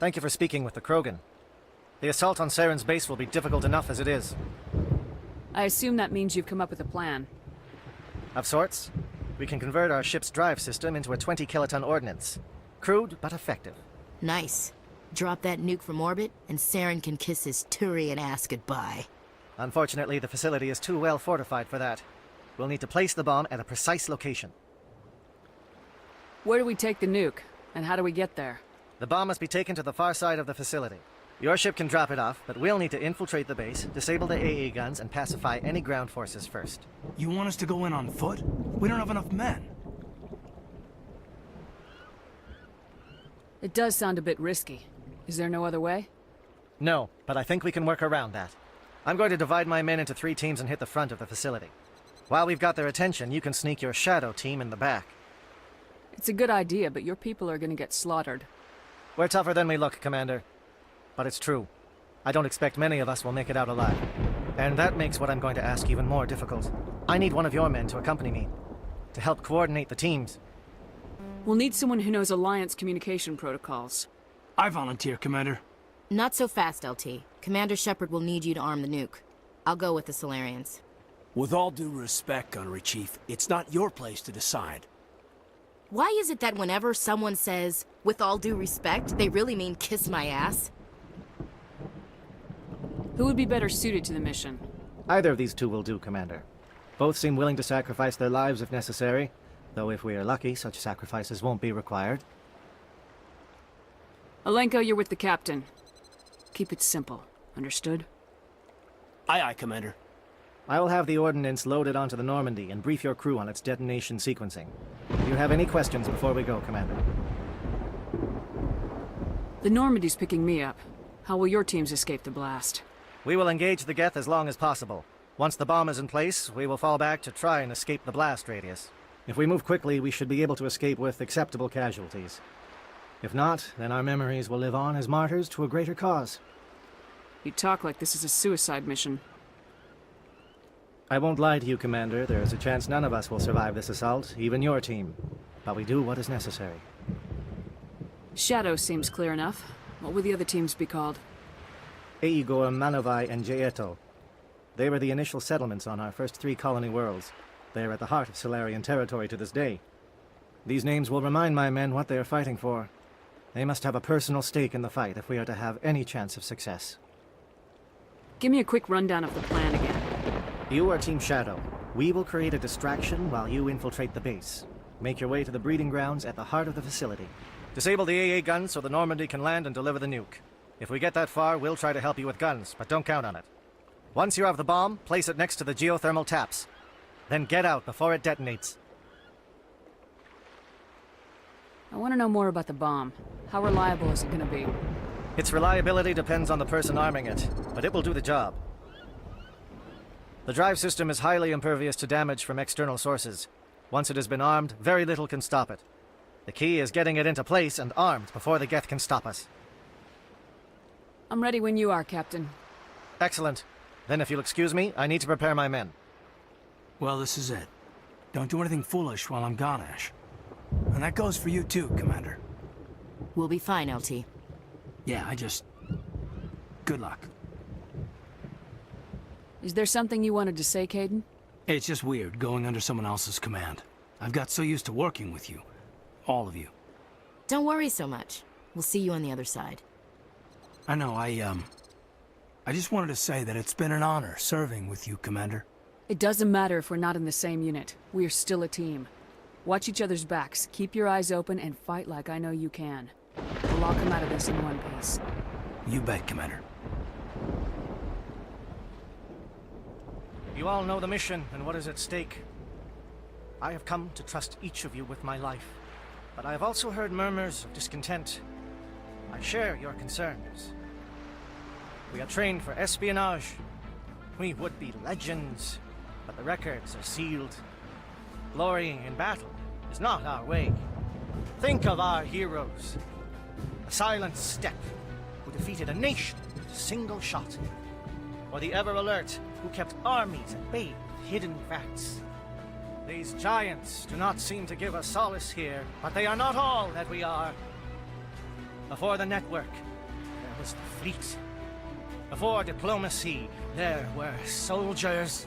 Thank you for speaking with the Krogan. The assault on Saren's base will be difficult enough as it is. I assume that means you've come up with a plan. Of sorts. We can convert our ship's drive system into a 20-kiloton ordnance. Crude, but effective. Nice. Drop that nuke from orbit, and Saren can kiss his Turian ass goodbye. Unfortunately, the facility is too well fortified for that. We'll need to place the bomb at a precise location. Where do we take the nuke? And how do we get there? The bomb must be taken to the far side of the facility. Your ship can drop it off, but we'll need to infiltrate the base, disable the AA guns, and pacify any ground forces first. You want us to go in on foot? We don't have enough men. It does sound a bit risky. Is there no other way? No, but I think we can work around that. I'm going to divide my men into 3 teams and hit the front of the facility. While we've got their attention, you can sneak your shadow team in the back. It's a good idea, but your people are gonna get slaughtered. We're tougher than we look, Commander. But it's true. I don't expect many of us will make it out alive. And that makes what I'm going to ask even more difficult. I need one of your men to accompany me, to help coordinate the teams. We'll need someone who knows Alliance communication protocols. I volunteer, Commander. Not so fast, LT. Commander Shepard will need you to arm the nuke. I'll go with the Solarians. With all due respect, Gunnery Chief, it's not your place to decide. Why is it that whenever someone says, with all due respect, they really mean kiss my ass? Who would be better suited to the mission? Either of these 2 will do, Commander. Both seem willing to sacrifice their lives if necessary, though if we are lucky, such sacrifices won't be required. Alenko, you're with the captain. Keep it simple. Understood? Aye, aye, Commander. I will have the ordnance loaded onto the Normandy and brief your crew on its detonation sequencing. Do you have any questions before we go, Commander? The Normandy's picking me up. How will your teams escape the blast? We will engage the Geth as long as possible. Once the bomb is in place, we will fall back to try and escape the blast radius. If we move quickly, we should be able to escape with acceptable casualties. If not, then our memories will live on as martyrs to a greater cause. You talk like this is a suicide mission. I won't lie to you, Commander. There is a chance none of us will survive this assault, even your team. But we do what is necessary. Shadow seems clear enough. What would the other teams be called? Igor, Manovai, and Jaeto. They were the initial settlements on our first 3 colony worlds. They are at the heart of Solarian territory to this day. These names will remind my men what they are fighting for. They must have a personal stake in the fight if we are to have any chance of success. Give me a quick rundown of the plan again. You are Team Shadow. We will create a distraction while you infiltrate the base. Make your way to the breeding grounds at the heart of the facility. Disable the AA guns so the Normandy can land and deliver the nuke. If we get that far, we'll try to help you with guns, but don't count on it. Once you have the bomb, place it next to the geothermal taps. Then get out before it detonates. I want to know more about the bomb. How reliable is it going to be? Its reliability depends on the person arming it, but it will do the job. The drive system is highly impervious to damage from external sources. Once it has been armed, very little can stop it. The key is getting it into place and armed before the Geth can stop us. I'm ready when you are, Captain. Excellent. Then if you'll excuse me, I need to prepare my men. Well, this is it. Don't do anything foolish while I'm gone, Ash. And that goes for you too, Commander. We'll be fine, LT. Yeah, good luck. Is there something you wanted to say, Caden? It's just weird going under someone else's command. I've got so used to working with you. All of you. Don't worry so much. We'll see you on the other side. I know, I just wanted to say that it's been an honor serving with you, Commander. It doesn't matter if we're not in the same unit. We are still a team. Watch each other's backs, keep your eyes open, and fight like I know you can. We'll all come out of this in one piece. You bet, Commander. You all know the mission and what is at stake. I have come to trust each of you with my life, but I have also heard murmurs of discontent. I share your concerns. We are trained for espionage. We would be legends, but the records are sealed. Glorying in battle is not our way. Think of our heroes. The silent steppe who defeated a nation with a single shot. Or the ever-alert who kept armies at bay with hidden facts. These giants do not seem to give us solace here, but they are not all that we are. Before the network, was the fleet. Before diplomacy, there were soldiers.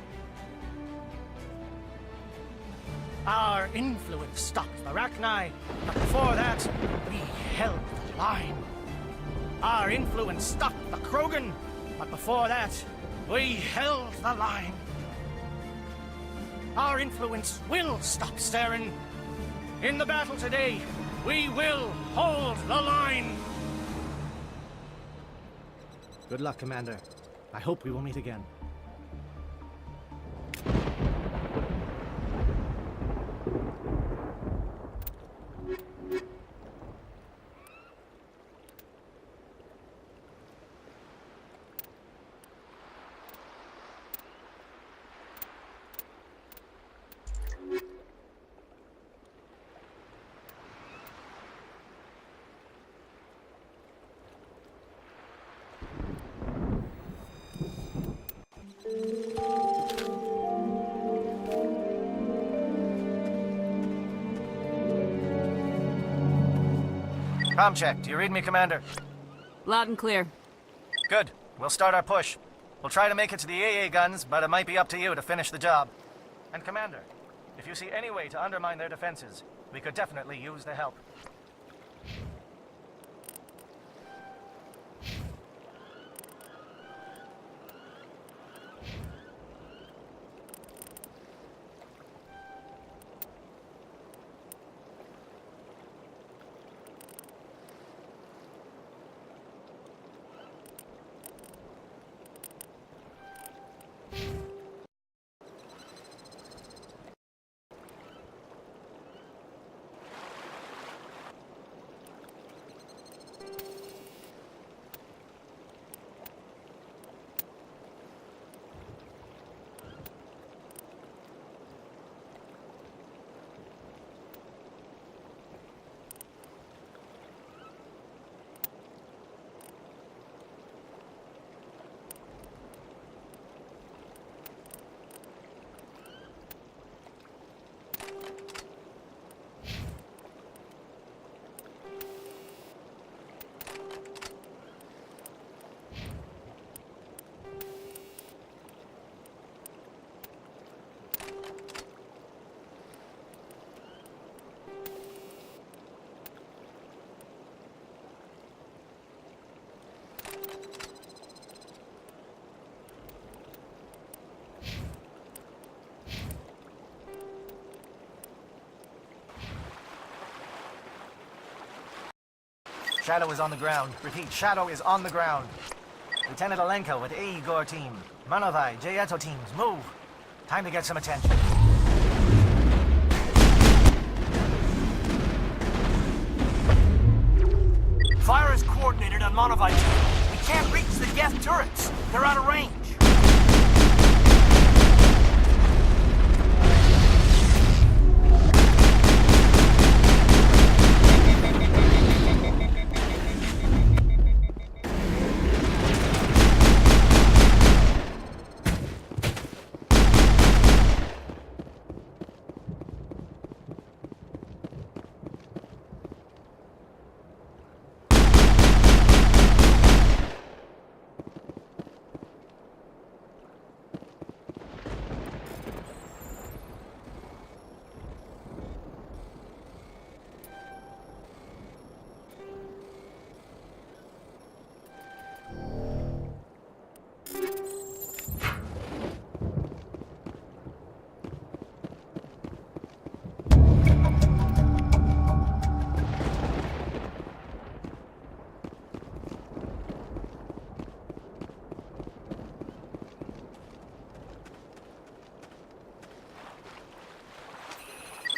Our influence stopped the Arachni, but before that, we held the line. Our influence stopped the Krogan, but before that, we held the line. Our influence will stop Saren. In the battle today, we will hold the line. Good luck, Commander. I hope we will meet again. Comm check. Do you read me, Commander? Loud and clear. Good. We'll start our push. We'll try to make it to the AA guns, but it might be up to you to finish the job. And Commander, if you see any way to undermine their defenses, we could definitely use the help. Shadow is on the ground. Repeat, Shadow is on the ground. Lieutenant Alenko with A. Igor team. Manovai, Jayeto teams, move. Time to get some attention. Fire is coordinated on Monovai team. We can't reach the Geth turrets. They're out of range.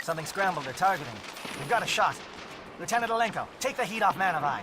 Something scrambled. They're targeting. We've got a shot. Lieutenant Alenko, take the heat off Manovai.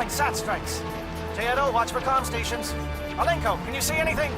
incoming SAT strikes. Teodo, watch for comm stations. Alenko, can you see anything?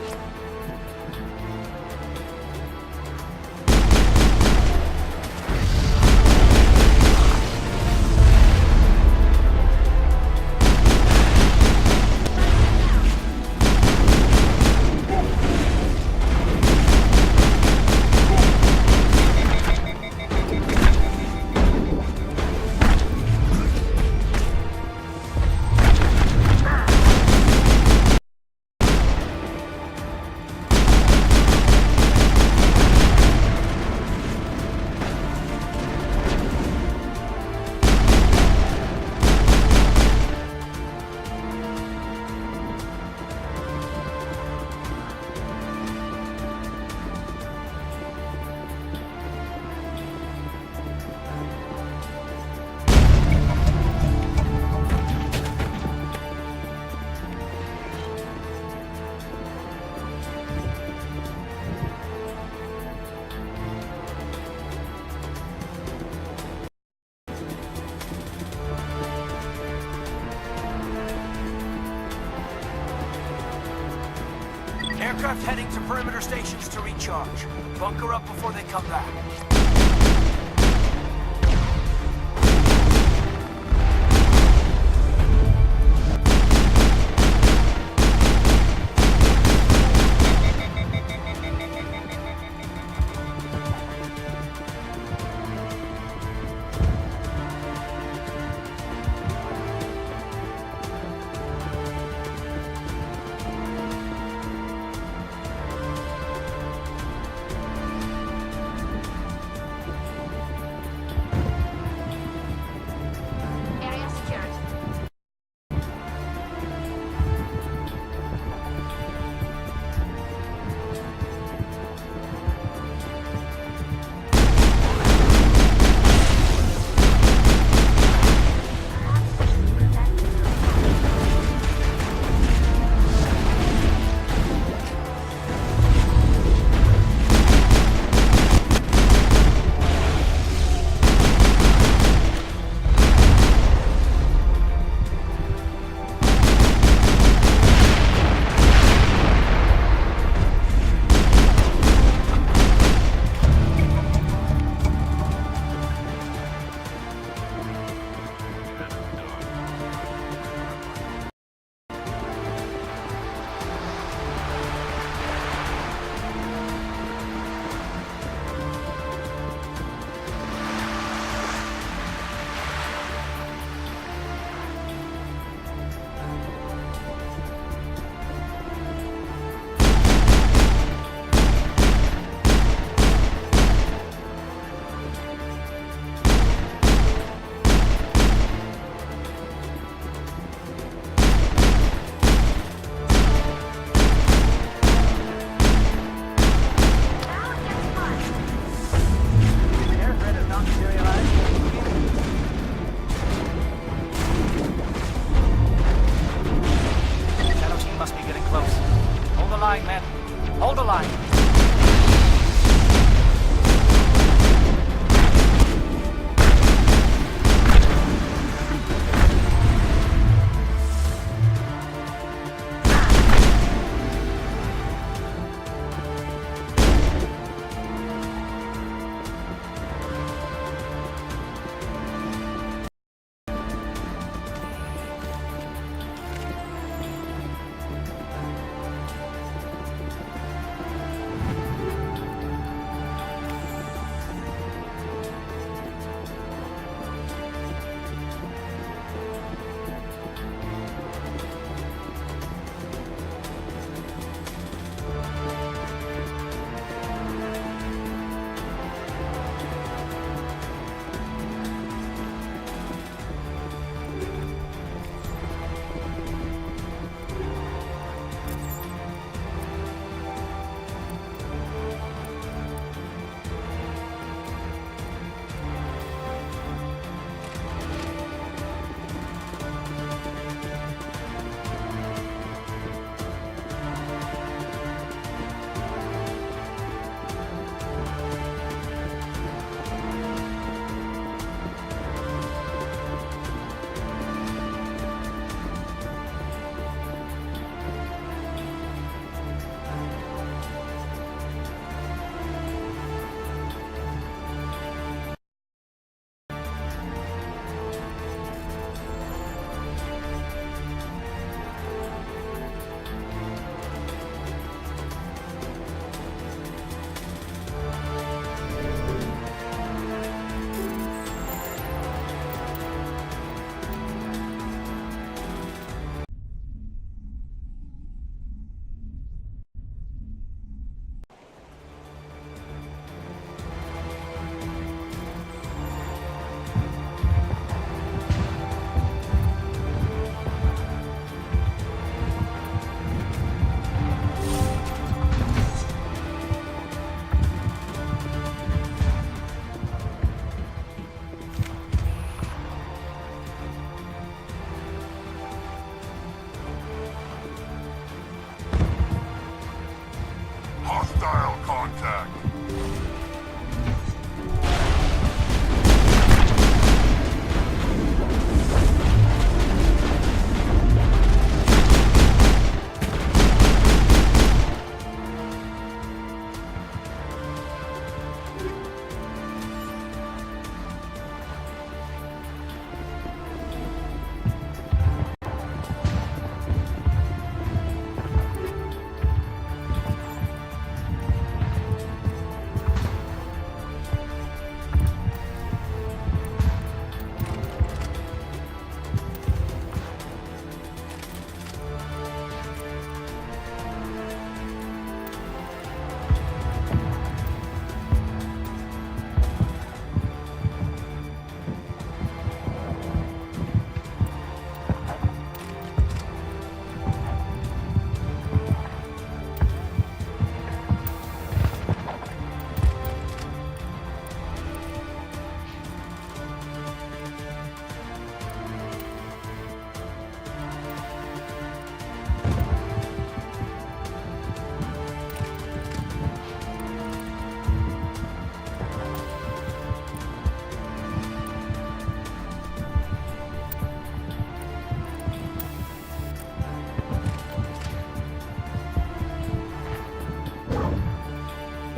Aircraft heading to perimeter stations to recharge. Bunker up before they come back.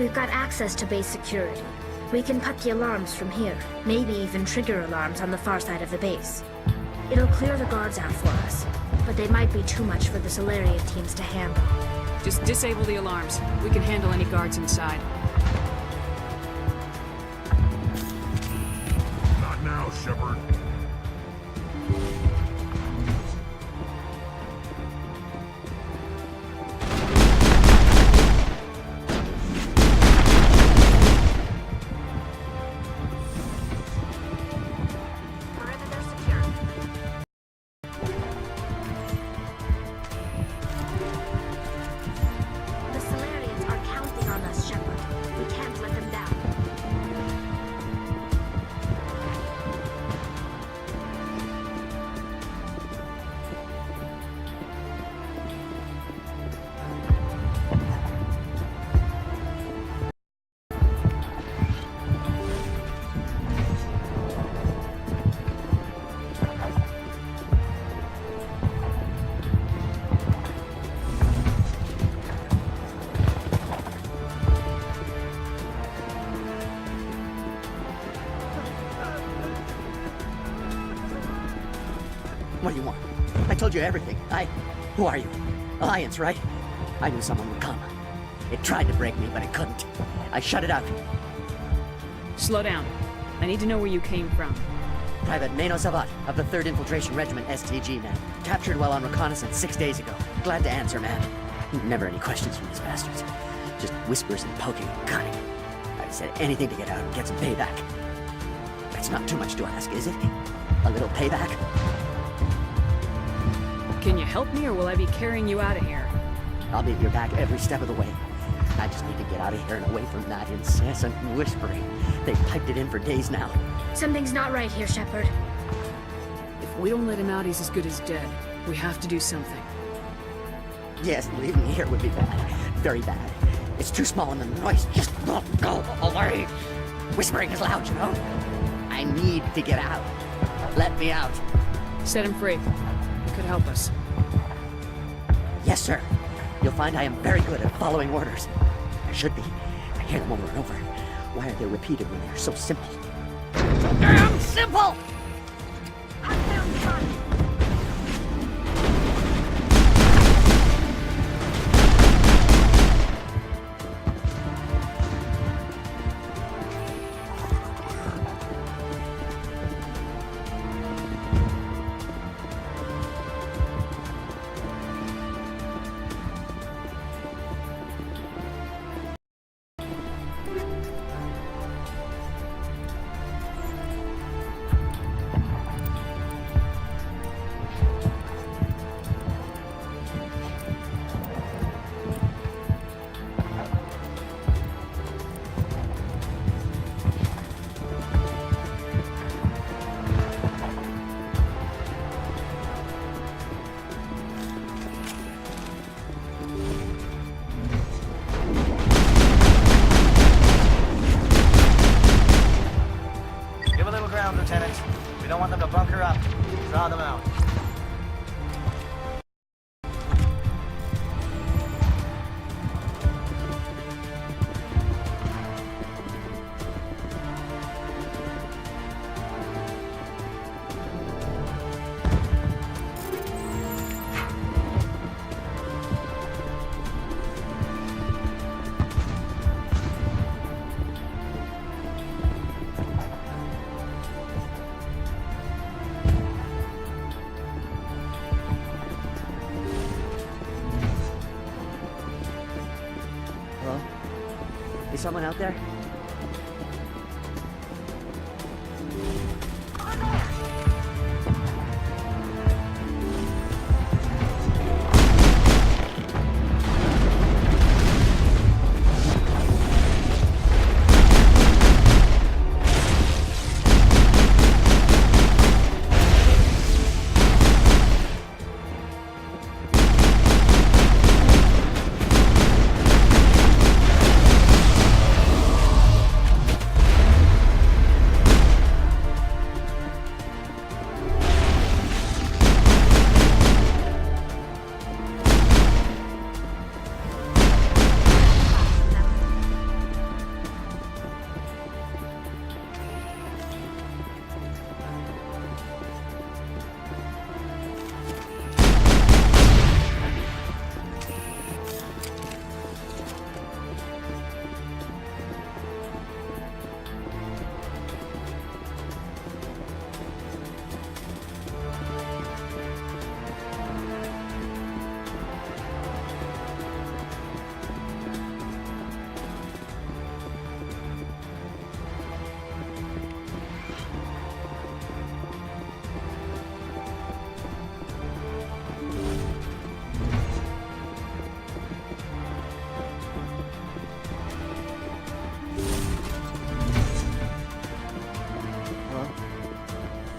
We've got access to base security. We can put the alarms from here, maybe even trigger alarms on the far side of the base. It'll clear the guards out for us, but they might be too much for the Solarian teams to handle. Just disable the alarms. We can handle any guards inside. Not now, Shepard. Perimeter secure. The Solarians are counting on us, Shepard. We can't let them down. What do you want? I told you everything. Who are you? Alliance, right? I knew someone would come. It tried to break me, but it couldn't. I shut it out. Slow down. I need to know where you came from. Private Mano Savat of the 3rd Infiltration Regiment STG, man. Captured while on reconnaissance 6 days ago. Glad to answer, man. Never any questions from these bastards. Just whispers and poking and cutting. I said anything to get out and get some payback. It's not too much to ask, is it? A little payback? Can you help me, or will I be carrying you out of here? I'll be at your back every step of the way. I just need to get out of here and away from that incessant whispering. They've piped it in for days now. Something's not right here, Shepard. If we don't let him out, he's as good as dead. We have to do something. Yes, leaving me here would be bad. Very bad. It's too small and the noise just won't go away. Whispering is loud, you know? I need to get out. Let me out. Set him free. It could help us. Yes, sir. You'll find I am very good at following orders. I should be. I hear them over and over. Why are they repeated when they're so simple? So damn simple! Lieutenant. We don't want them to bunker up. Draw them out. Hello? Is someone out there?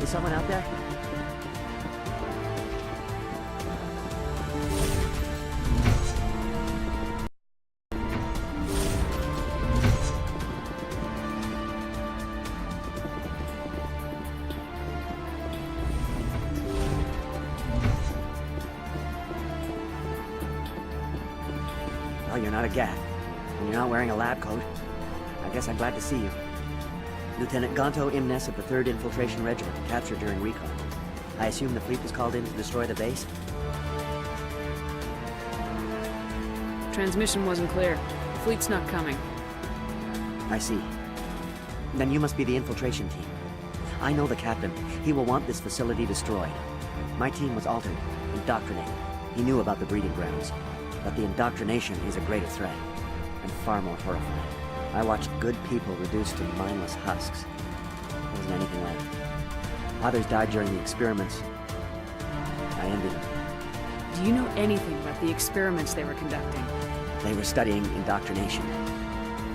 Is someone out there? Well, you're not a Gath, and you're not wearing a lab coat. I guess I'm glad to see you. Lieutenant Gonto Imnes of the 3rd Infiltration Regiment, captured during recon. I assume the fleet was called in to destroy the base? Transmission wasn't clear. Fleet's not coming. I see. Then you must be the infiltration team. I know the captain. He will want this facility destroyed. My team was altered, indoctrinated. He knew about the breeding grounds. But the indoctrination is a greater threat, and far more horrifying. I watched good people reduced to mindless husks. There wasn't anything left. Others died during the experiments. I ended them. Do you know anything about the experiments they were conducting? They were studying indoctrination.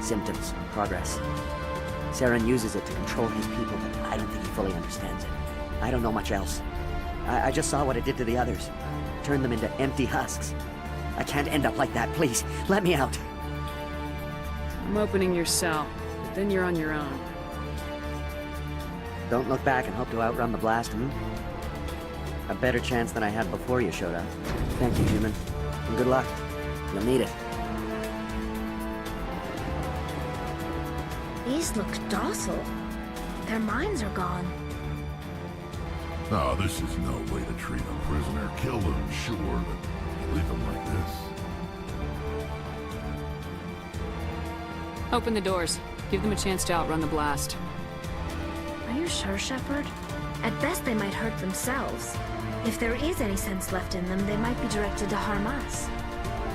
Symptoms, progress. Saren uses it to control his people, but I don't think he fully understands it. I don't know much else. I just saw what it did to the others. Turned them into empty husks. I can't end up like that, please. Let me out. I'm opening your cell, but then you're on your own. Don't look back and hope to outrun the blast, A better chance than I had before you showed up. Thank you, human. And good luck. You'll need it. These look docile. Their minds are gone. Oh, this is no way to treat a prisoner. Kill them, sure, but leave them like this. Open the doors. Give them a chance to outrun the blast. Are you sure, Shepard? At best, they might hurt themselves. If there is any sense left in them, they might be directed to harm us.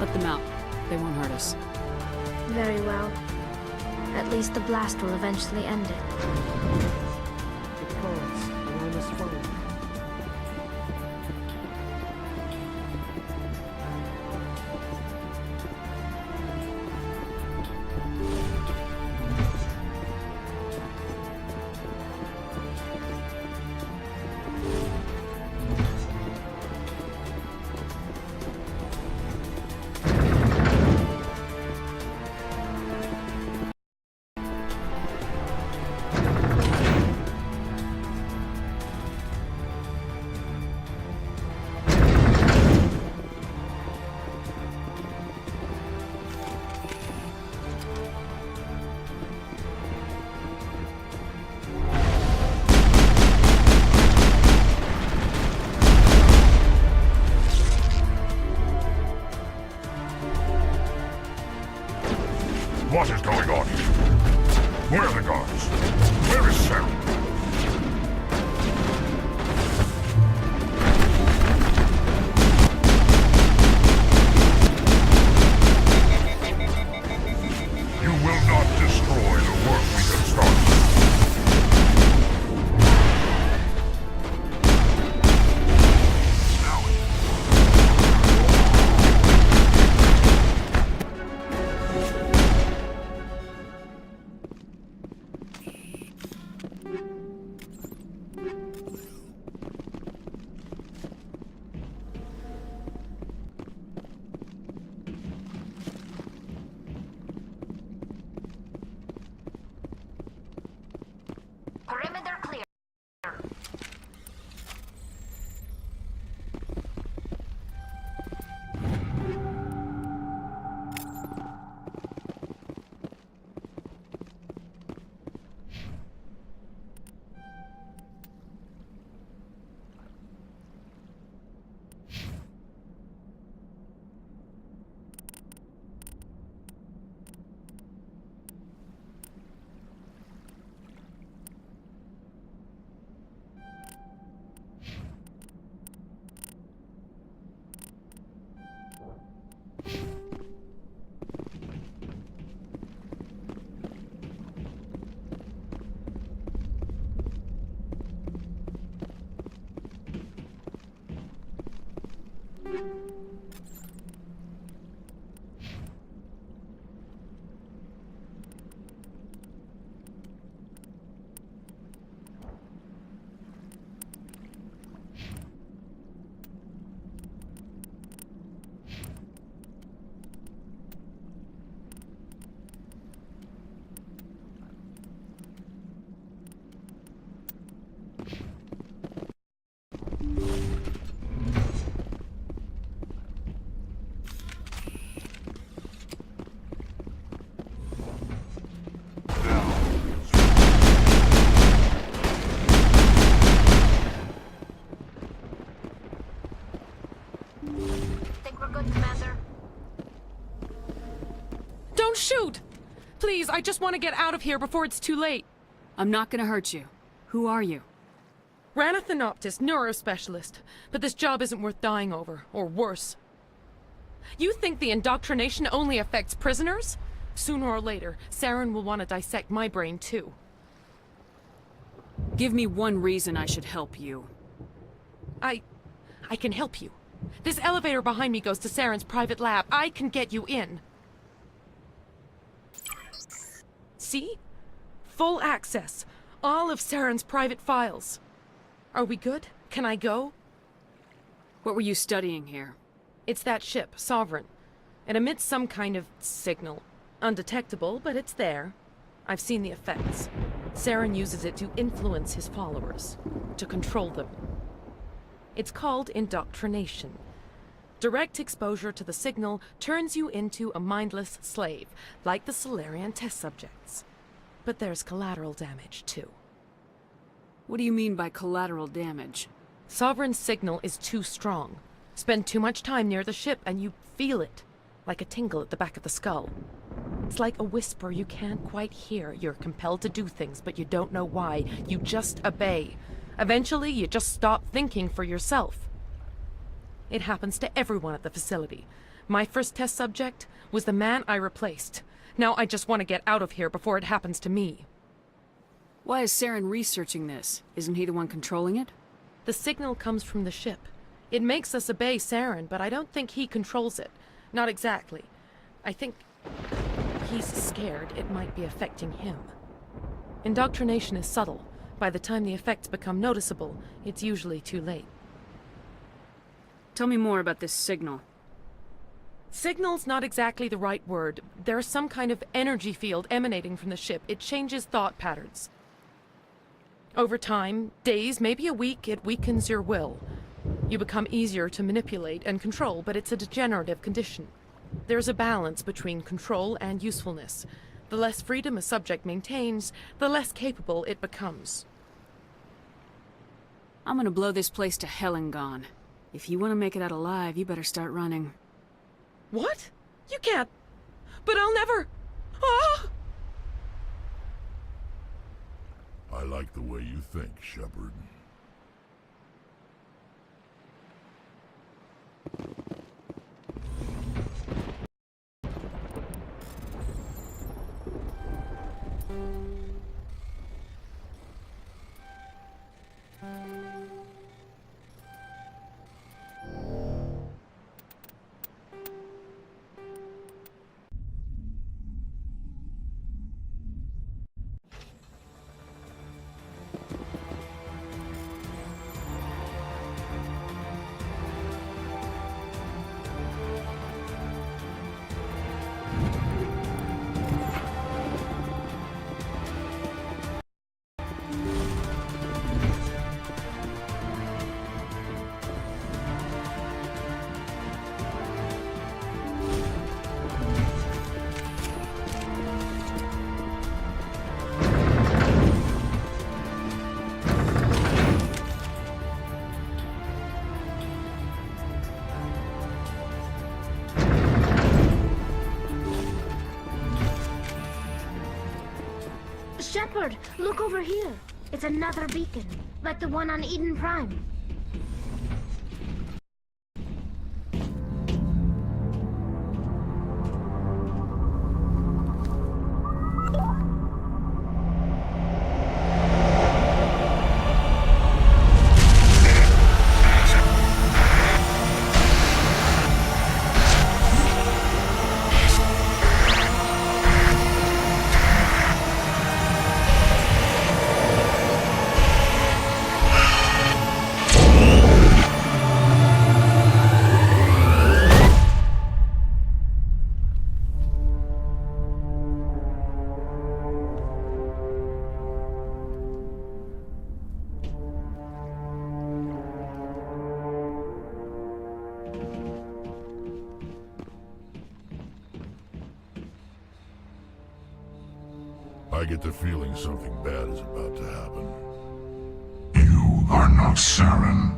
Let them out. They won't hurt us. Very well. At least the blast will eventually end it. The codes are almost full. I just want to get out of here before it's too late. I'm not gonna hurt you. Who are you? Arty.Fanatic, neurospecialist. But this job isn't worth dying over, or worse. You think the indoctrination only affects prisoners? Sooner or later, Saren will want to dissect my brain too. Give me one reason I should help you. I can help you. This elevator behind me goes to Saren's private lab. I can get you in. See? Full access. All of Saren's private files. Are we good? Can I go? What were you studying here? It's that ship, Sovereign. It emits some kind of signal. Undetectable, but it's there. I've seen the effects. Saren uses it to influence his followers, to control them. It's called indoctrination. Direct exposure to the signal turns you into a mindless slave, like the Solarian test subjects. But there's collateral damage, too. What do you mean by collateral damage? Sovereign's signal is too strong. Spend too much time near the ship and you feel it, like a tingle at the back of the skull. It's like a whisper you can't quite hear. You're compelled to do things, but you don't know why. You just obey. Eventually, you just stop thinking for yourself. It happens to everyone at the facility. My first test subject was the man I replaced. Now I just want to get out of here before it happens to me. Why is Saren researching this? Isn't he the one controlling it? The signal comes from the ship. It makes us obey Saren, but I don't think he controls it. Not exactly. I think he's scared it might be affecting him. Indoctrination is subtle. By the time the effects become noticeable, it's usually too late. Tell me more about this signal. Signal's not exactly the right word. There's some kind of energy field emanating from the ship. It changes thought patterns. Over time, days, maybe a week, it weakens your will. You become easier to manipulate and control, but it's a degenerative condition. There's a balance between control and usefulness. The less freedom a subject maintains, the less capable it becomes. I'm gonna blow this place to hell and gone. If you want to make it out alive, you better start running. What? You can't. But I'll never. Ah! I like the way you think, Shepard. Shepard, look over here. It's another beacon, like the one on Eden Prime. I get the feeling something bad is about to happen. You are not Saren.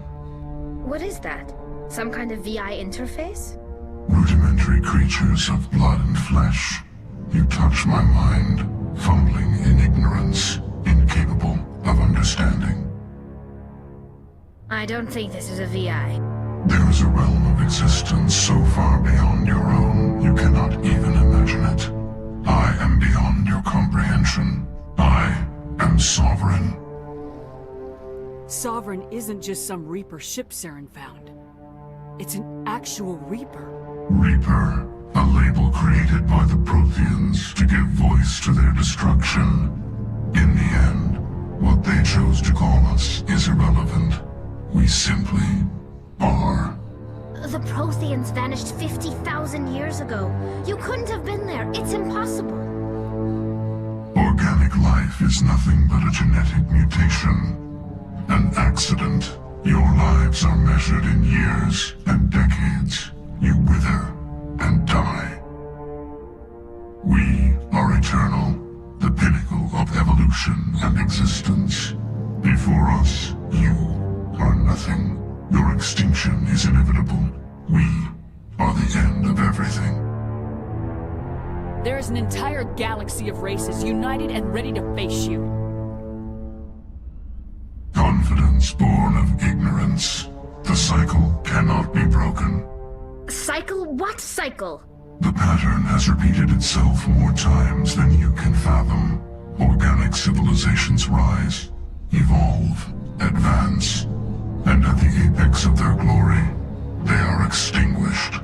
What is that? Some kind of VI interface? Rudimentary creatures of blood and flesh. You touch my mind, fumbling in ignorance, incapable of understanding. I don't think this is a VI. There is a realm of existence so far beyond your own, you cannot even imagine it. I am beyond your comprehension. I am sovereign. Sovereign isn't just some Reaper ship Saren found. It's an actual Reaper. Reaper, a label created by the Protheans to give voice to their destruction. In the end, what they chose to call us is irrelevant. We simply are. The Protheans vanished 50,000 years ago. You couldn't have been there. It's impossible. Organic life is nothing but a genetic mutation. An accident. Your lives are measured in years and decades. You wither and die. We are eternal, the pinnacle of evolution and existence. Before us, you are nothing. Your extinction is inevitable. We are the end of everything. There is an entire galaxy of races united and ready to face you. Confidence born of ignorance. The cycle cannot be broken. Cycle? What cycle? The pattern has repeated itself more times than you can fathom. Organic civilizations rise, evolve, advance, and at the apex of their glory, they are extinguished.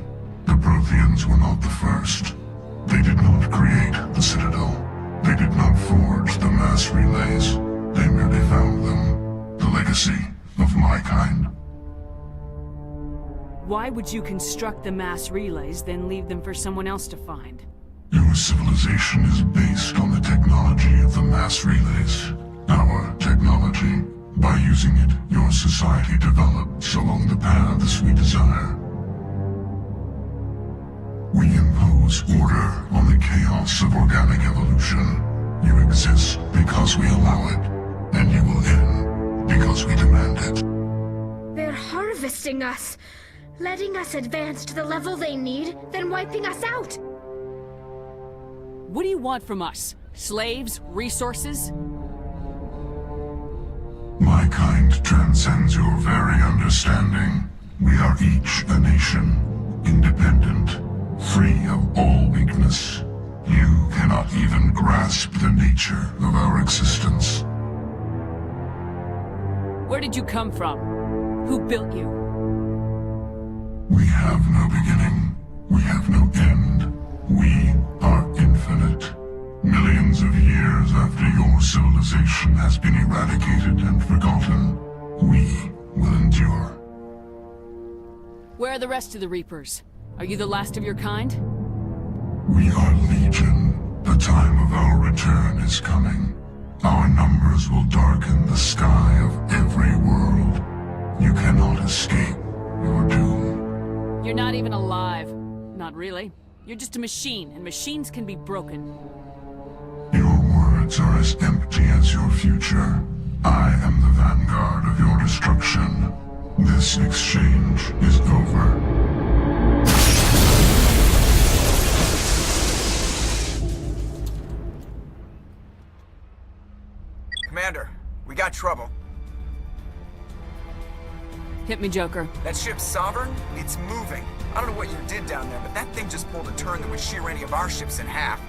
The Protheans were not the first. They did not create the Citadel. They did not forge the mass relays. They merely found them. The legacy of my kind. Why would you construct the mass relays, then leave them for someone else to find? Your civilization is based on the technology of the mass relays. Our technology. By using it, your society develops along the paths we desire. We impose order on the chaos of organic evolution. You exist because we allow it, and you will end because we demand it. They're harvesting us, letting us advance to the level they need, then wiping us out. What do you want from us? Slaves? Resources? My kind transcends your very understanding. We are each a nation, independent, free of all weakness. You cannot even grasp the nature of our existence. Where did you come from? Who built you? We have no beginning. We have no end. We are infinite. Millions of years after your civilization has been eradicated and forgotten, we will endure. Where are the rest of the Reapers? Are you the last of your kind? We are Legion. The time of our return is coming. Our numbers will darken the sky of every world. You cannot escape your doom. You're not even alive. Not really. You're just a machine, and machines can be broken. Your words are as empty as your future. I am the vanguard of your destruction. This exchange is over. Commander, we got trouble. Hit me, Joker. That ship's Sovereign? It's moving. I don't know what you did down there, but that thing just pulled a turn that would shear any of our ships in half.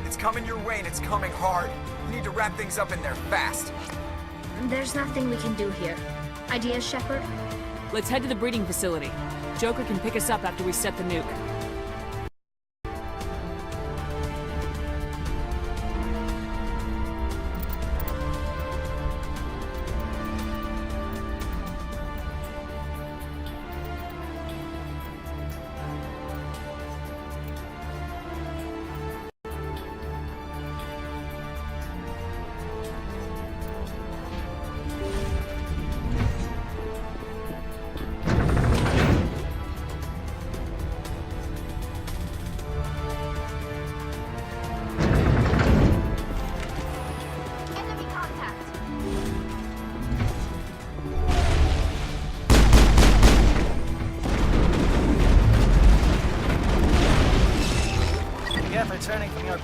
It's coming your way and it's coming hard. We need to wrap things up in there fast. There's nothing we can do here. Ideas, Shepard? Let's head to the breeding facility. Joker can pick us up after we set the nuke.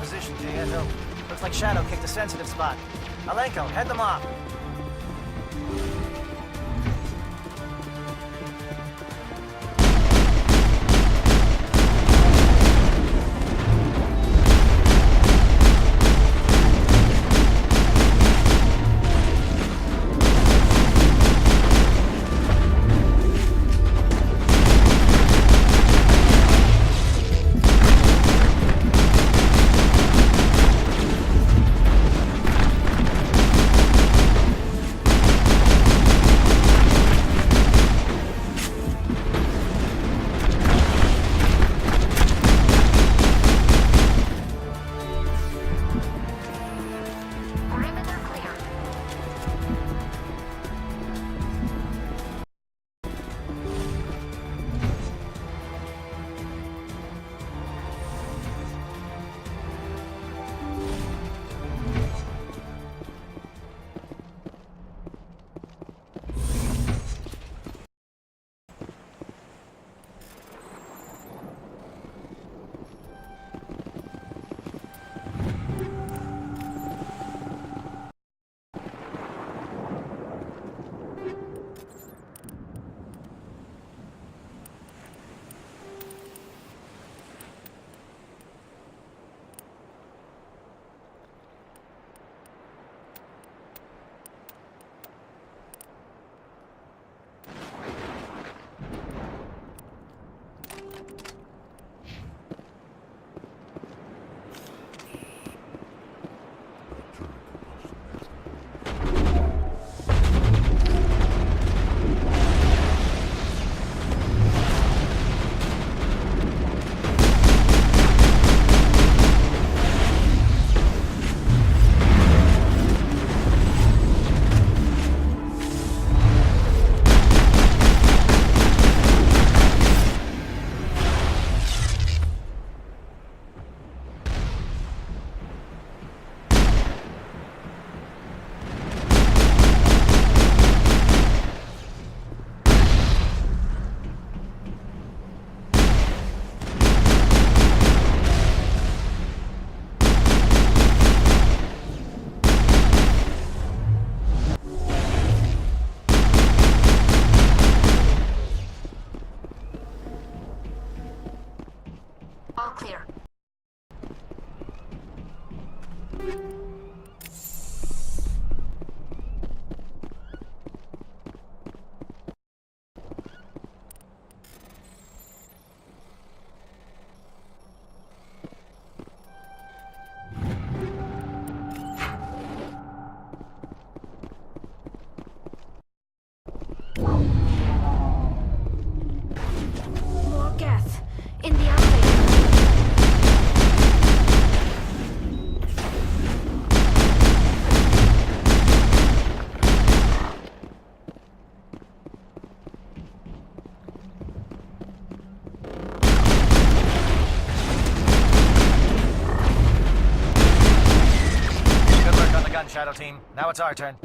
position, Prieto. Looks like Shadow kicked a sensitive spot. Alenko, head them off. All clear. More Geth. In the elevator. Good work on the gun, Shadow Team. Now it's our turn.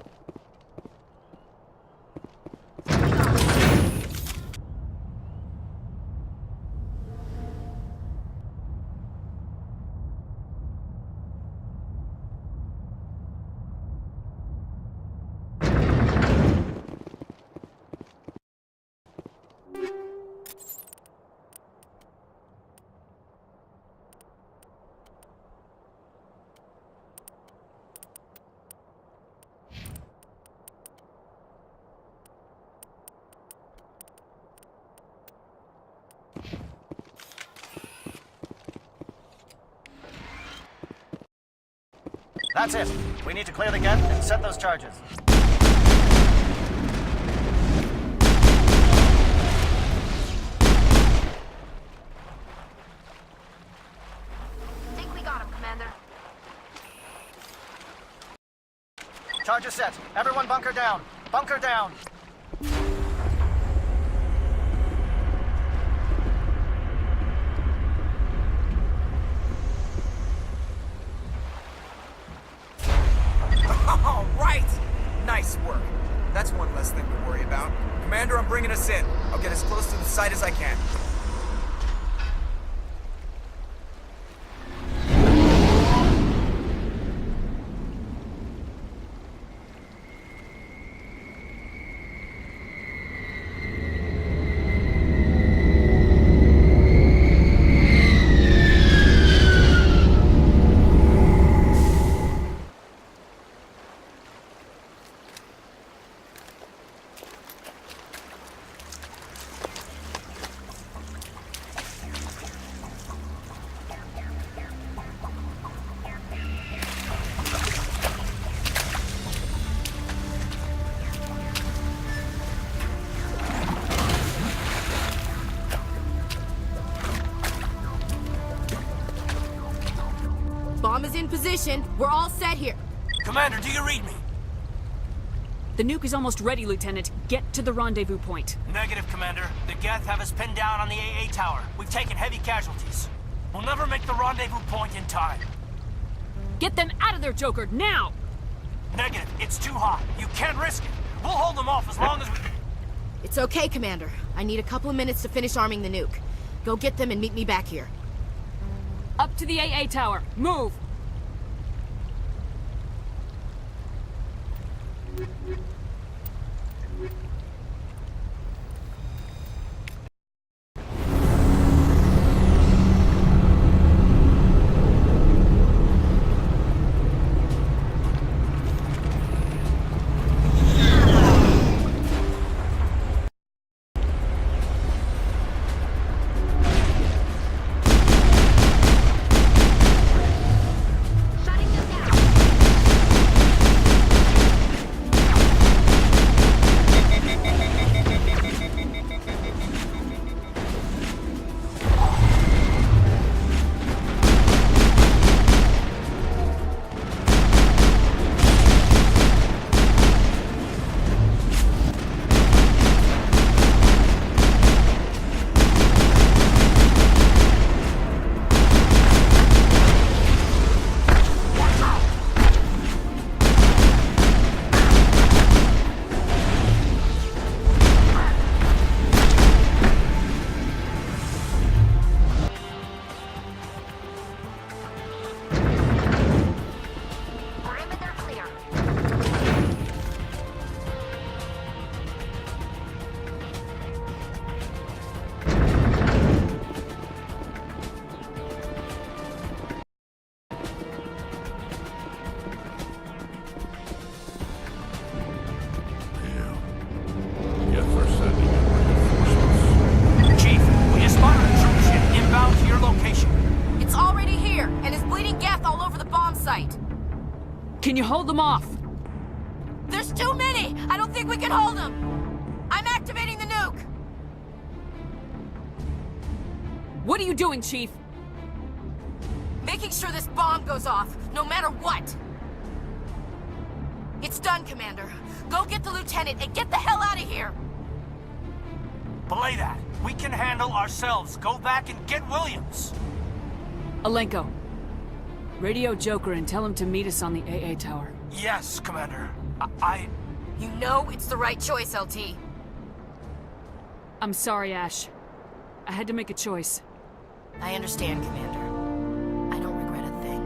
That's it. We need to clear the gate and set those charges. Think we got him, Commander. Charges set. Everyone bunker down. Bunker down. All right! Nice work. That's one less thing to worry about. Commander, I'm bringing us in. I'll get as close to the site as I can. position. We're all set here. Commander, do you read me? The nuke is almost ready, Lieutenant. Get to the rendezvous point. Negative, Commander. The Geth have us pinned down on the AA tower. We've taken heavy casualties. We'll never make the rendezvous point in time. Get them out of there, Joker, now! Negative. It's too hot. You can't risk it. We'll hold them off as long as we... It's okay, Commander. I need a couple of minutes to finish arming the nuke. Go get them and meet me back here. Up to the AA tower. Move! Can you hold them off? There's too many! I don't think we can hold them! I'm activating the nuke! What are you doing, Chief? Making sure this bomb goes off, no matter what! It's done, Commander. Go get the Lieutenant and get the hell out of here! Belay that. We can handle ourselves. Go back and get Williams. Alenko. Radio Joker and tell him to meet us on the AA tower. Yes, Commander. You know it's the right choice, LT. I'm sorry, Ash. I had to make a choice. I understand, Commander. I don't regret a thing.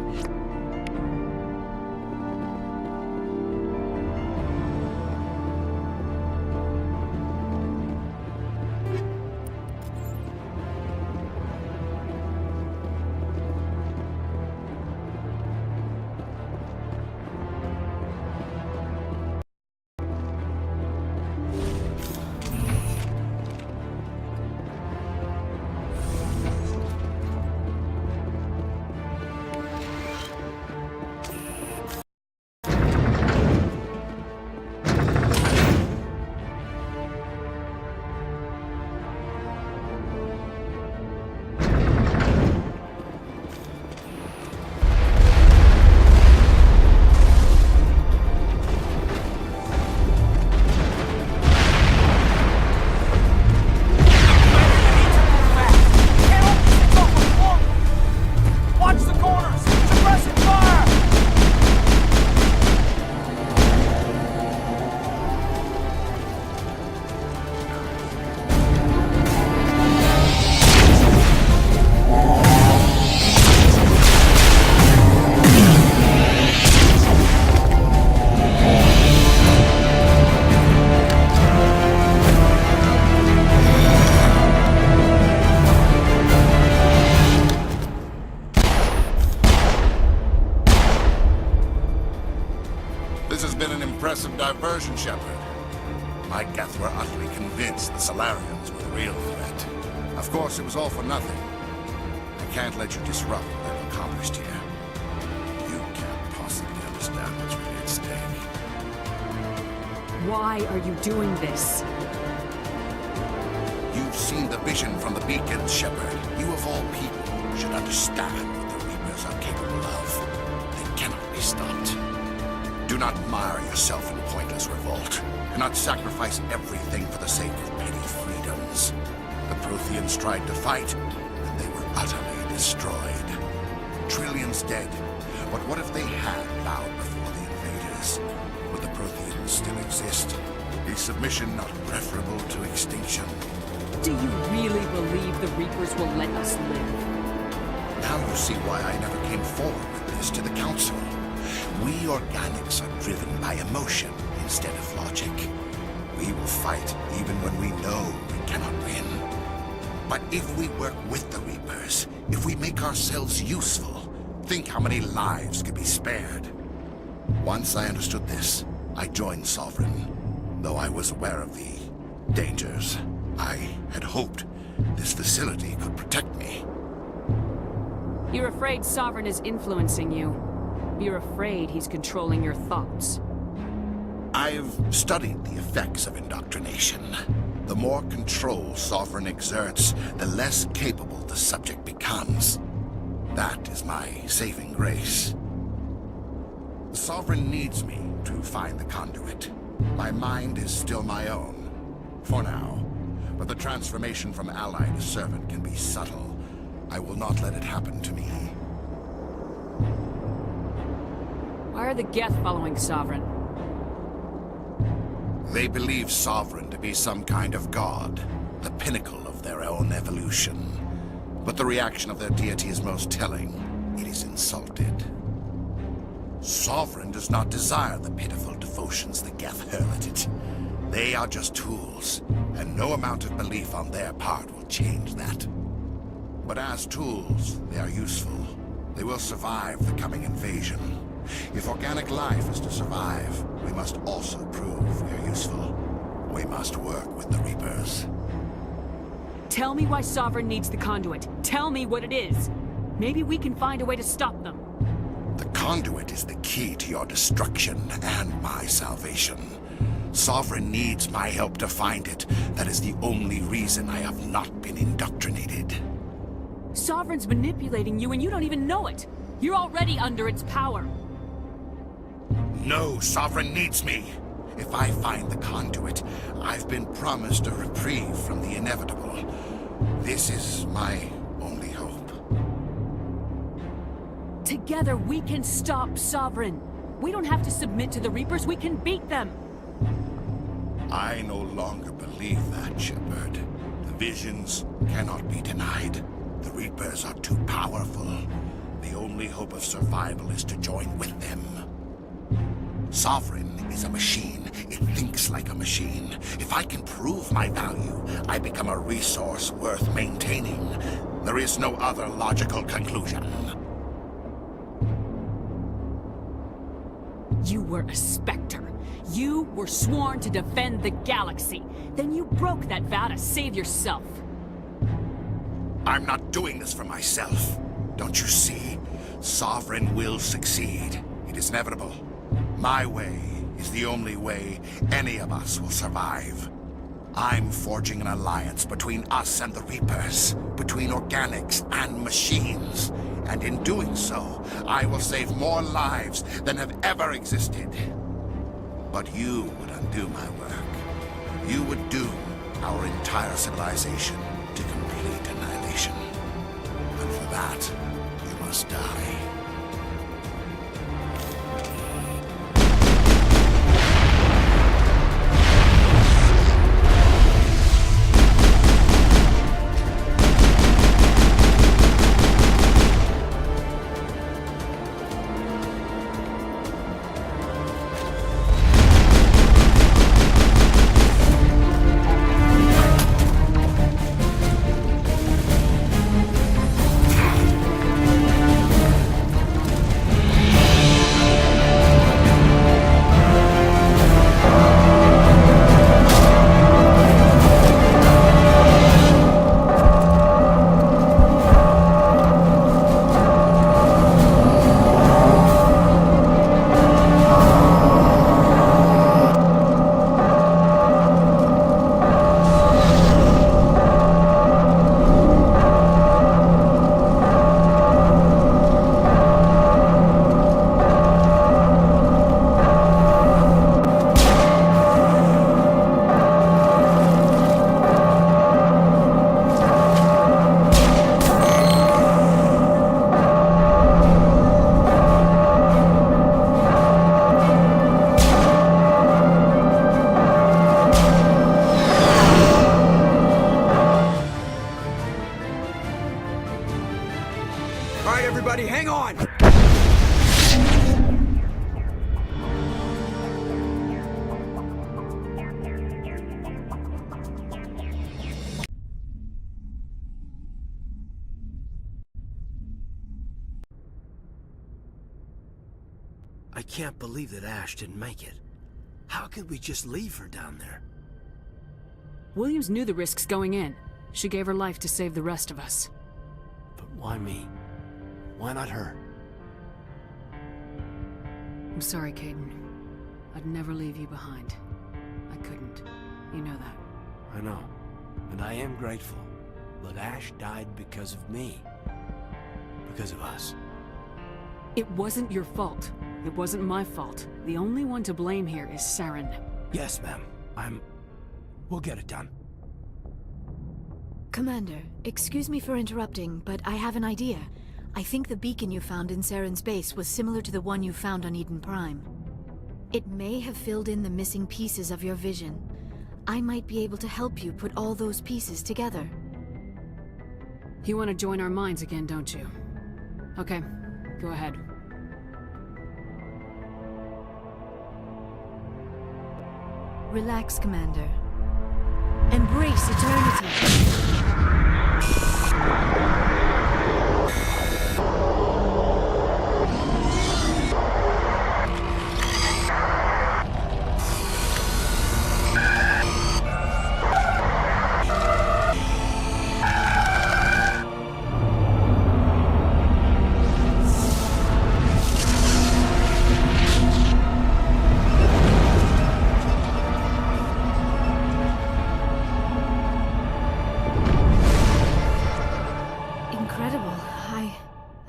Diversion, Shepard. My Geth were utterly convinced the Solarians were the real threat. Of course, it was all for nothing. I can't let you disrupt what I've accomplished here. You can't possibly understand what's really at stake. Why are you doing this? You've seen the vision from the beacon, Shepard. You of all people should understand what the Reapers are capable of. They stopped. Do not mire yourself in pointless revolt. Do not sacrifice everything for the sake of petty freedoms. The Protheans tried to fight, and they were utterly destroyed. Trillions dead. But what if they had bowed before the invaders? Would the Protheans still exist? Is submission not preferable to extinction? Do you really believe the Reapers will let us live? Now you see why I never came forward with this to the Council. We organics are driven by emotion instead of logic. We will fight even when we know we cannot win. But if we work with the Reapers, if we make ourselves useful, think how many lives could be spared. Once I understood this, I joined Sovereign, though I was aware of the dangers. I had hoped this facility could protect me. You're afraid Sovereign is influencing you. You're afraid he's controlling your thoughts. I've studied the effects of indoctrination. The more control Sovereign exerts, the less capable the subject becomes. That is my saving grace. The Sovereign needs me to find the conduit. My mind is still my own, for now. But the transformation from ally to servant can be subtle. I will not let it happen to me. Why are the Geth following Sovereign? They believe Sovereign to be some kind of god, the pinnacle of their own evolution. But the reaction of their deity is most telling. It is insulted. Sovereign does not desire the pitiful devotions the Geth hurl at it. They are just tools, and no amount of belief on their part will change that. But as tools, they are useful. They will survive the coming invasion. If organic life is to survive, we must also prove we are useful. We must work with the Reapers. Tell me why Sovereign needs the conduit. Tell me what it is. Maybe we can find a way to stop them. The conduit is the key to your destruction and my salvation. Sovereign needs my help to find it. That is the only reason I have not been indoctrinated. Sovereign's manipulating you and you don't even know it. You're already under its power. No, Sovereign needs me. If I find the conduit, I've been promised a reprieve from the inevitable. This is my only hope. Together we can stop Sovereign. We don't have to submit to the Reapers, we can beat them. I no longer believe that, Shepard. The visions cannot be denied. The Reapers are too powerful. The only hope of survival is to join with them. Sovereign is a machine. It thinks like a machine. If I can prove my value, I become a resource worth maintaining. There is no other logical conclusion. You were a Spectre. You were sworn to defend the galaxy. Then you broke that vow to save yourself. I'm not doing this for myself. Don't you see? Sovereign will succeed. It is inevitable. My way is the only way any of us will survive. I'm forging an alliance between us and the Reapers, between organics and machines. And in doing so, I will save more lives than have ever existed. But you would undo my work. You would doom our entire civilization to complete annihilation. And for that, you must die. everybody, hang on! I can't believe that Ash didn't make it. How could we just leave her down there? Williams knew the risks going in. She gave her life to save the rest of us. But why me? Why not her? I'm sorry, Caden. I'd never leave you behind. I couldn't. You know that. I know. And I am grateful. But Ash died because of me. Because of us. It wasn't your fault. It wasn't my fault. The only one to blame here is Saren. Yes, ma'am. We'll get it done. Commander, excuse me for interrupting, but I have an idea. I think the beacon you found in Saren's base was similar to the one you found on Eden Prime. It may have filled in the missing pieces of your vision. I might be able to help you put all those pieces together. You want to join our minds again, don't you? Okay, go ahead. Relax, Commander. Embrace eternity.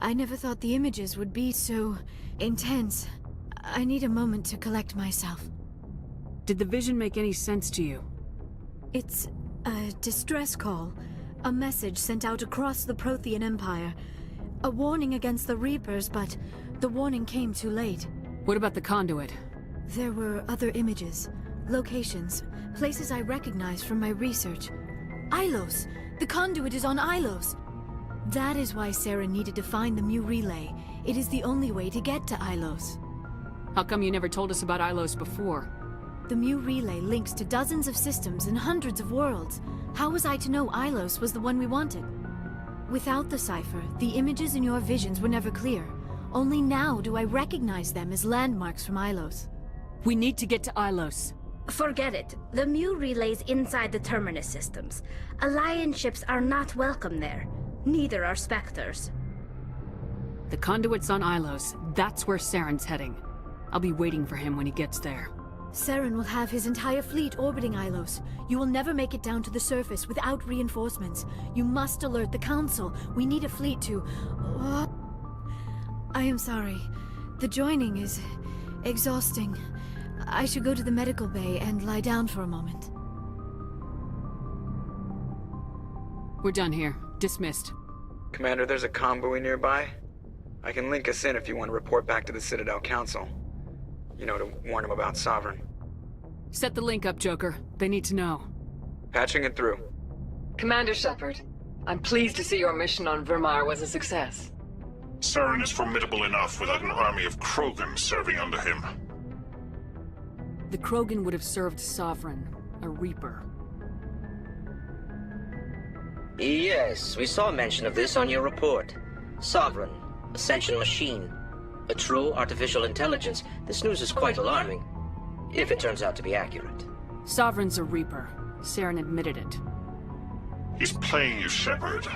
I never thought the images would be so intense. I need a moment to collect myself. Did the vision make any sense to you? It's a distress call. A message sent out across the Prothean Empire. A warning against the Reapers, but the warning came too late. What about the conduit? There were other images, locations, places I recognized from my research. Ilos! The conduit is on Ilos! That is why Saren needed to find the Mu Relay. It is the only way to get to Ilos. How come you never told us about Ilos before? The Mu Relay links to dozens of systems and hundreds of worlds. How was I to know Ilos was the one we wanted? Without the cipher, the images in your visions were never clear. Only now do I recognize them as landmarks from Ilos. We need to get to Ilos. Forget it. The Mu Relay's inside the Terminus systems. Alliance ships are not welcome there. Neither are Spectres. The conduit's on Ilos. That's where Saren's heading. I'll be waiting for him when he gets there. Saren will have his entire fleet orbiting Ilos. You will never make it down to the surface without reinforcements. You must alert the Council. We need a fleet to... I am sorry. The joining is exhausting. I should go to the medical bay and lie down for a moment. We're done here. Dismissed. Commander, there's a convoy nearby. I can link us in if you want to report back to the Citadel Council. You know, to warn them about Sovereign. Set the link up, Joker. They need to know. Patching it through. Commander Shepard, I'm pleased to see your mission on Vermar was a success. Saren is formidable enough without an army of Krogan serving under him. The Krogan would have served Sovereign, a Reaper. Yes, we saw mention of this on your report. Sovereign, Ascension machine, a true artificial intelligence. This news is quite alarming, if it turns out to be accurate. Sovereign's a Reaper. Saren admitted it. He's playing you, Shepard.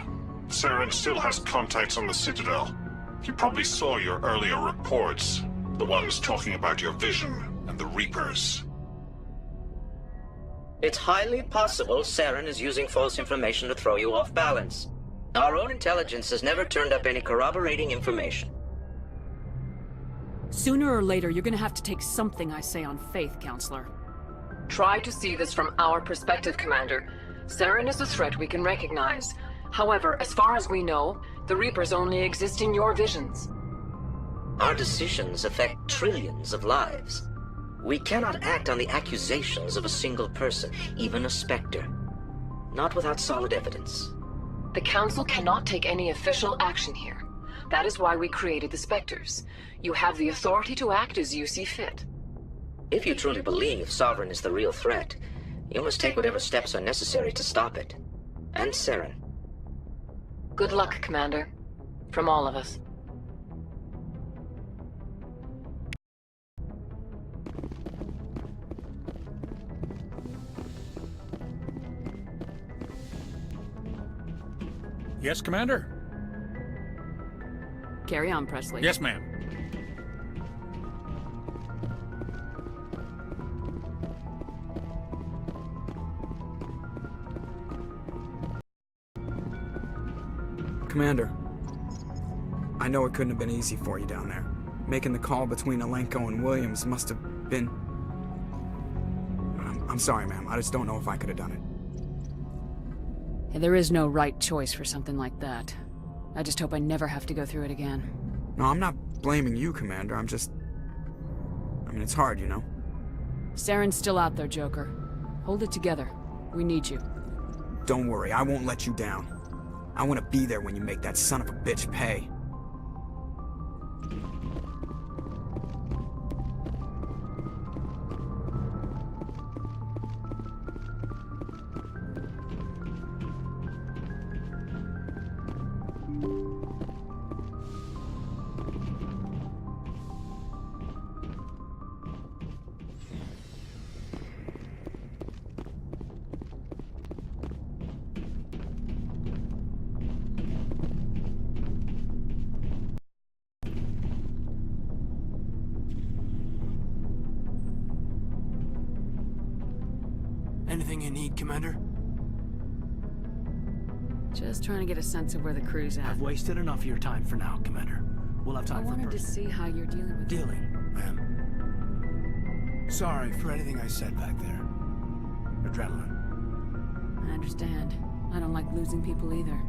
Saren still has contacts on the Citadel. He probably saw your earlier reports, the ones talking about your vision and the Reapers. It's highly possible Saren is using false information to throw you off balance. Our own intelligence has never turned up any corroborating information. Sooner or later, you're gonna have to take something I say on faith, Counselor. Try to see this from our perspective, Commander. Saren is a threat we can recognize. However, as far as we know, the Reapers only exist in your visions. Our decisions affect trillions of lives. We cannot act on the accusations of a single person, even a Spectre. Not without solid evidence. The Council cannot take any official action here. That is why we created the Spectres. You have the authority to act as you see fit. If you truly believe Sovereign is the real threat, you must take whatever steps are necessary to stop it. And Saren. Good luck, Commander. From all of us. Yes, Commander? Carry on, Presley. Yes, ma'am. Commander, I know it couldn't have been easy for you down there. Making the call between Alenko and Williams must have been... I'm sorry, ma'am. I just don't know if I could have done it. Yeah, there is no right choice for something like that. I just hope I never have to go through it again. No, I'm not blaming you, Commander. I'm just... I mean, it's hard, you know? Saren's still out there, Joker. Hold it together. We need you. Don't worry, I won't let you down. I want to be there when you make that son of a bitch pay. Anything you need, Commander? Just trying to get a sense of where the crew's at. I've wasted enough of your time for now, Commander. We'll have time I for wanted to see how you're dealing with Dealing, ma'am. Sorry for anything I said back there. Adrenaline. I understand. I don't like losing people either.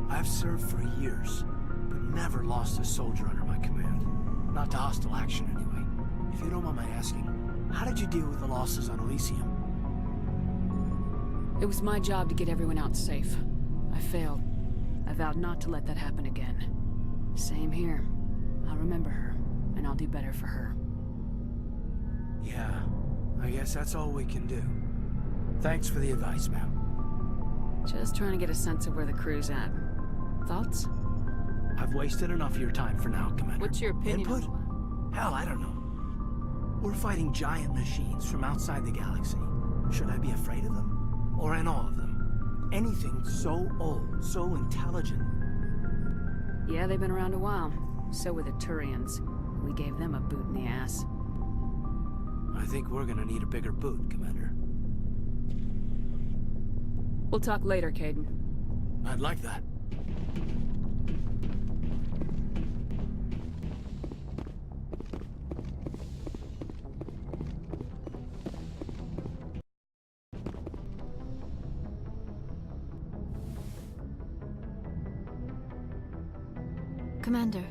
I've served for years, but never lost a soldier under my command. Not to hostile action, anyway. If you don't mind my asking, how did you deal with the losses on Elysium? It was my job to get everyone out safe. I failed. I vowed not to let that happen again. Same here. I'll remember her, and I'll do better for her. Yeah, I guess that's all we can do. Thanks for the advice, ma'am. Just trying to get a sense of where the crew's at. Thoughts? I've wasted enough of your time for now, Commander. What's your opinion? Input? Hell, I don't know. We're fighting giant machines from outside the galaxy. Should I be afraid of them? Or in awe of them? Anything so old, so intelligent. Yeah, they've been around a while. So were the Turians. We gave them a boot in the ass. I think we're gonna need a bigger boot, Commander. We'll talk later, Caden. I'd like that. Commander,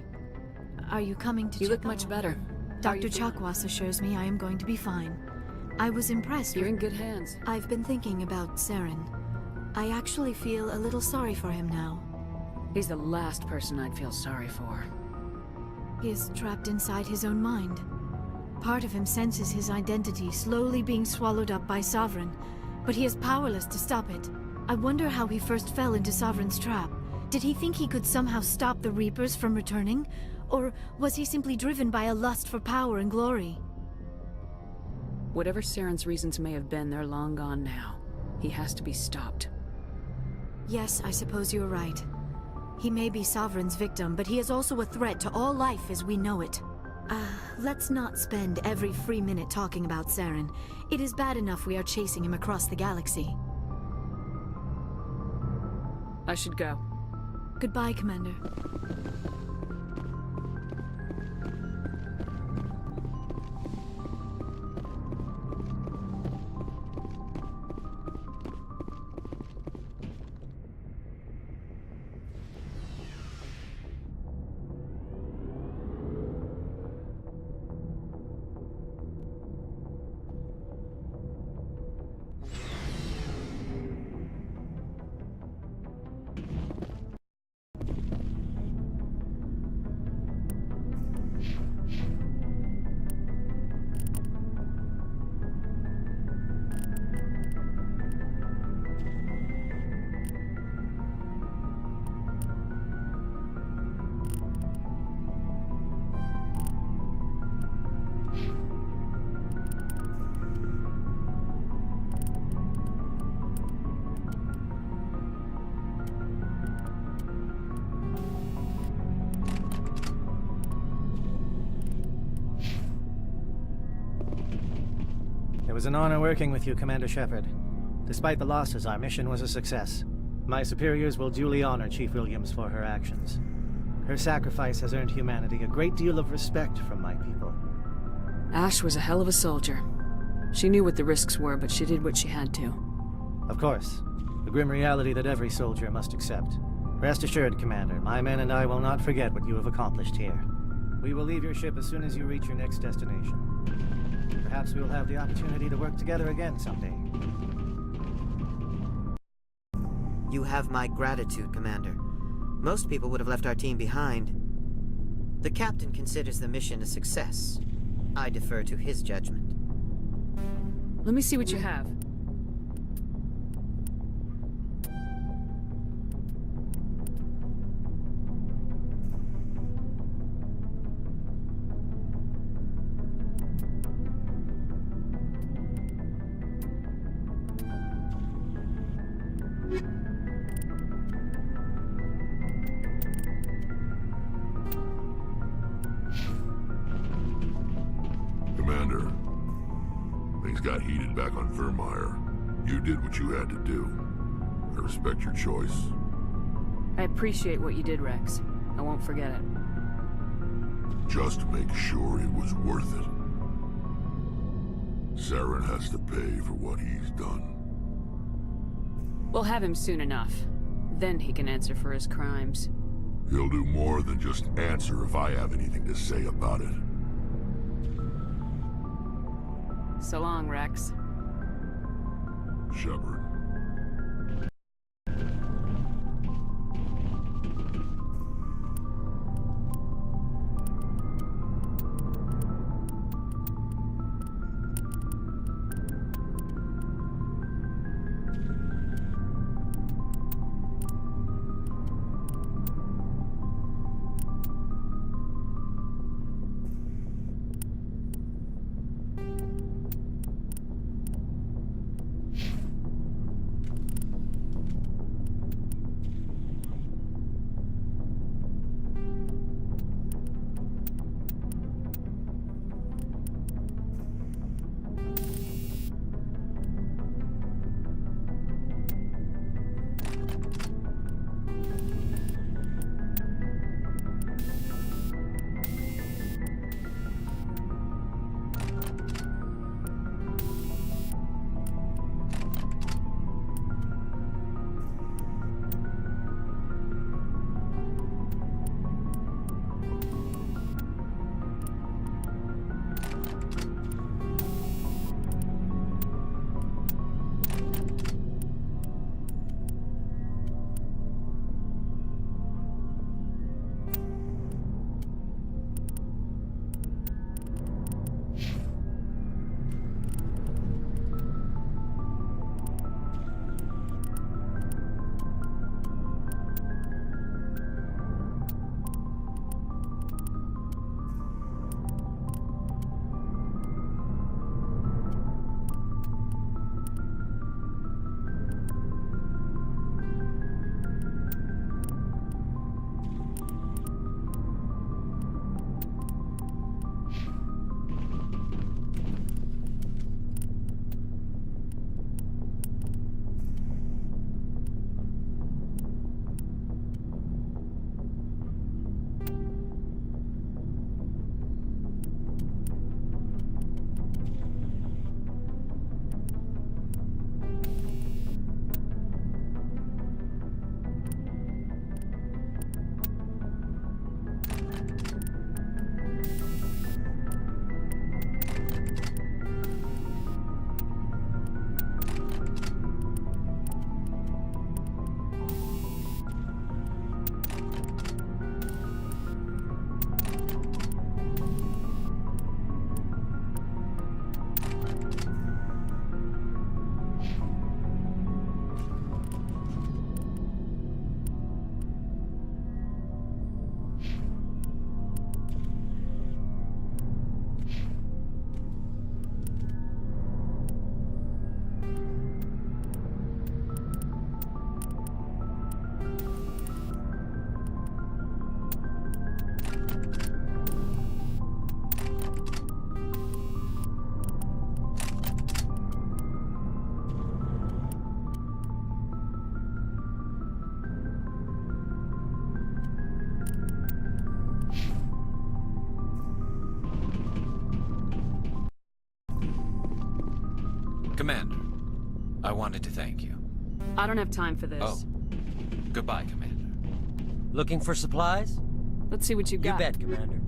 are you coming to You check look much better. Dr. Chakwas assures me I am going to be fine. I was impressed. You're in good hands. I've been thinking about Saren. I actually feel a little sorry for him now. He's the last person I'd feel sorry for. He is trapped inside his own mind. Part of him senses his identity slowly being swallowed up by Sovereign, but he is powerless to stop it. I wonder how he first fell into Sovereign's trap. Did he think he could somehow stop the Reapers from returning? Or was he simply driven by a lust for power and glory? Whatever Saren's reasons may have been, they're long gone now. He has to be stopped. Yes, I suppose you're right. He may be Sovereign's victim, but he is also a threat to all life as we know it. Let's not spend every free minute talking about Saren. It is bad enough we are chasing him across the galaxy. I should go. Goodbye, Commander. was an honor working with you, Commander Shepard. Despite the losses, our mission was a success. My superiors will duly honor Chief Williams for her actions. Her sacrifice has earned humanity a great deal of respect from my people. Ash was a hell of a soldier. She knew what the risks were, but she did what she had to. Of course. The grim reality that every soldier must accept. Rest assured, Commander, my men and I will not forget what you have accomplished here. We will leave your ship as soon as you reach your next destination. Perhaps we will have the opportunity to work together again someday. You have my gratitude, Commander. Most people would have left our team behind. The captain considers the mission a success. I defer to his judgment. Let me see what you have. Commander, things got heated back on Vermeer. You did what you had to do. I respect your choice. I appreciate what you did, Rex. I won't forget it. Just make sure it was worth it. Saren has to pay for what he's done. We'll have him soon enough. Then he can answer for his crimes. He'll do more than just answer if I have anything to say about it. So long, Rex. Shepard. Commander, I wanted to thank you. I don't have time for this. Oh. Goodbye, Commander. Looking for supplies? Let's see what you got. You bet, Commander.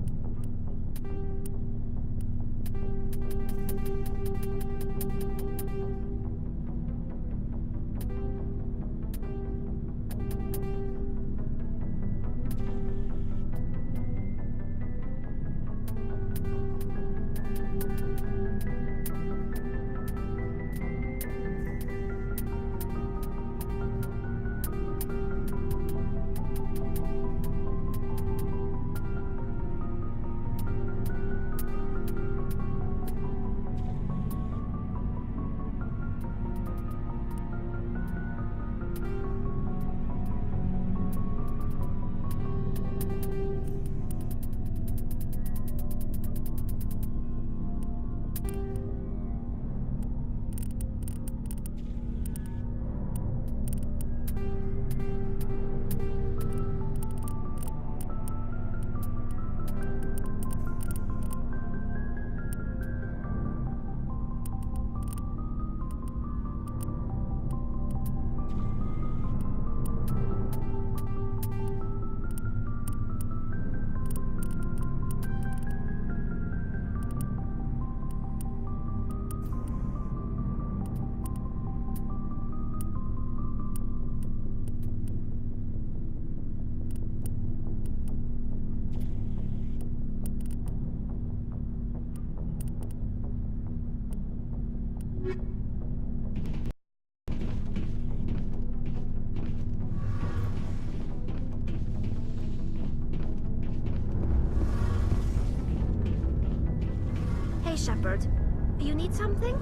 Hey, Shepard. You need something?